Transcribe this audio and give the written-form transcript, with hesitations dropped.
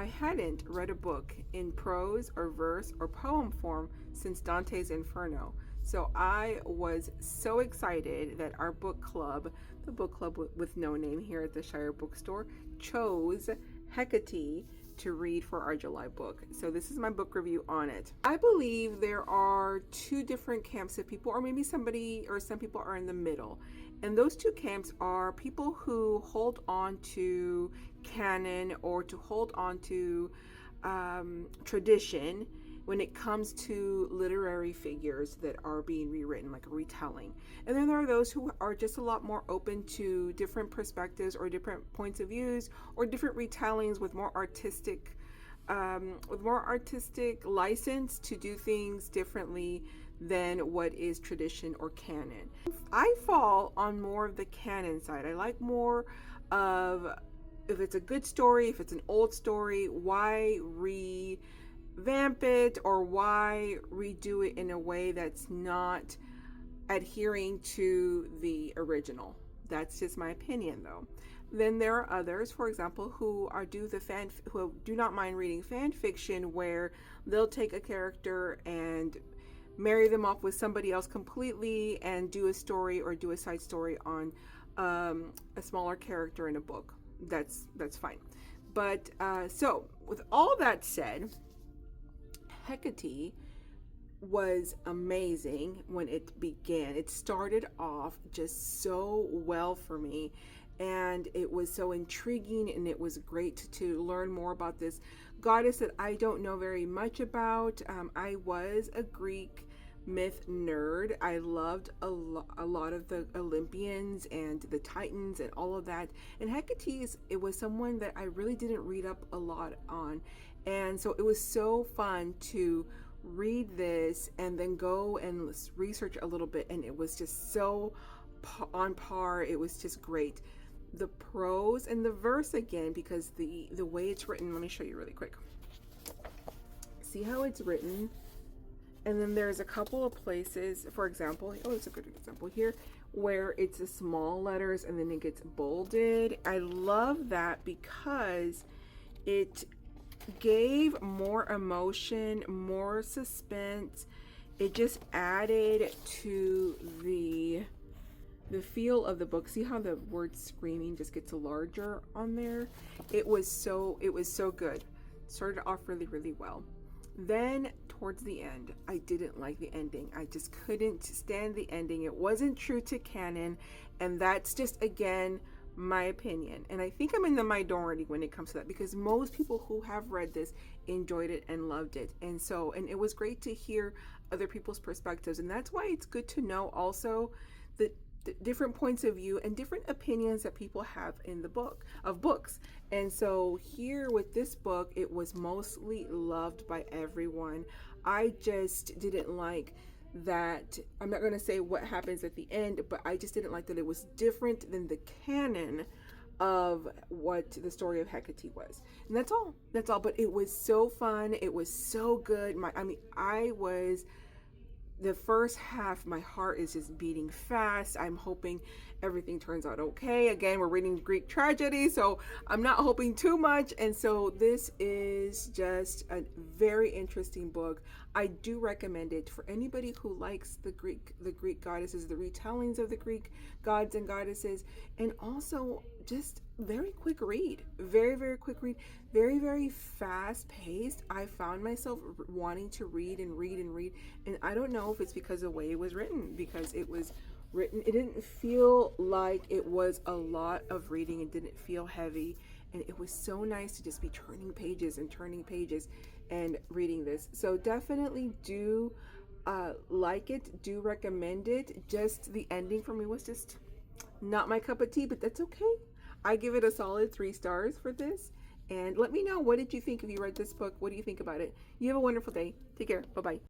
I hadn't read a book in prose or verse or poem form since Dante's Inferno. So I was so excited that our book club, the book club with no name here at the Shire Bookstore, chose Hekate to read for our July book. So this is my book review on it. I believe there are two different camps of people, or maybe somebody or some people are in the middle. And those two camps are people who hold on to canon or to hold on to tradition when it comes to literary figures that are being rewritten, like a retelling. And then there are those who are just a lot more open to different perspectives or different points of views or different retellings with more artistic license to do things differently than what is tradition or canon. I fall on more of the canon side. I like more of, if it's a good story, if it's an old story, why revamp it or why redo it in a way that's not adhering to the original. That's just my opinion, though. Then there are others, for example, who do not mind reading fan fiction, where they'll take a character and marry them off with somebody else completely and do a story or do a side story on a smaller character in a book. That's fine. But so with all that said, Hekate was amazing when it began. It started off just so well for me, and it was so intriguing, and it was great to learn more about this goddess that I don't know very much about. I was a Greek myth nerd. I loved a lot of the Olympians and the Titans and all of that. And Hecate, it was someone that I really didn't read up a lot on. And so it was so fun to read this and then go and research a little bit. And it was just so on par. It was just great. The prose and the verse again, because the way it's written, let me show you really quick. See how it's written? And then there's a couple of places, for example, oh, it's a good example here, where it's a small letters and then it gets bolded. I love that because it gave more emotion, more suspense. It just added to the feel of the book. See how the word screaming just gets larger on there? It was so good. Started off really, really well. Then towards the end, I didn't like the ending. I just couldn't stand the ending. It wasn't true to canon, and that's just, again, my opinion. And I think I'm in the minority when it comes to that, because most people who have read this enjoyed it and loved it. And it was great to hear other people's perspectives. And that's why it's good to know also the different points of view and different opinions that people have in the books. And so here with this book, it was mostly loved by everyone. I just didn't like that. I'm not going to say what happens at the end, but I just didn't like that it was different than the canon of what the story of Hecate was. And that's all. But it was so fun. It was so good. The first half, my heart is just beating fast. I'm hoping everything turns out okay. Again, we're reading Greek tragedy, so I'm not hoping too much. And so this is just a very interesting book. I do recommend it for anybody who likes the Greek goddesses, the retellings of the Greek gods and goddesses, and also just very quick read. Very, very quick read. Very, very fast paced. I found myself wanting to read and read and read. And I don't know if it's because of the way it was written, because it didn't feel like it was a lot of reading. It didn't feel heavy. And it was so nice to just be turning pages and reading this. So definitely do like it, do recommend it. Just the ending for me was just not my cup of tea, but that's okay. I give it a solid 3 stars for this. And let me know, what did you think if you read this book? What do you think about it? You have a wonderful day. Take care. Bye-bye.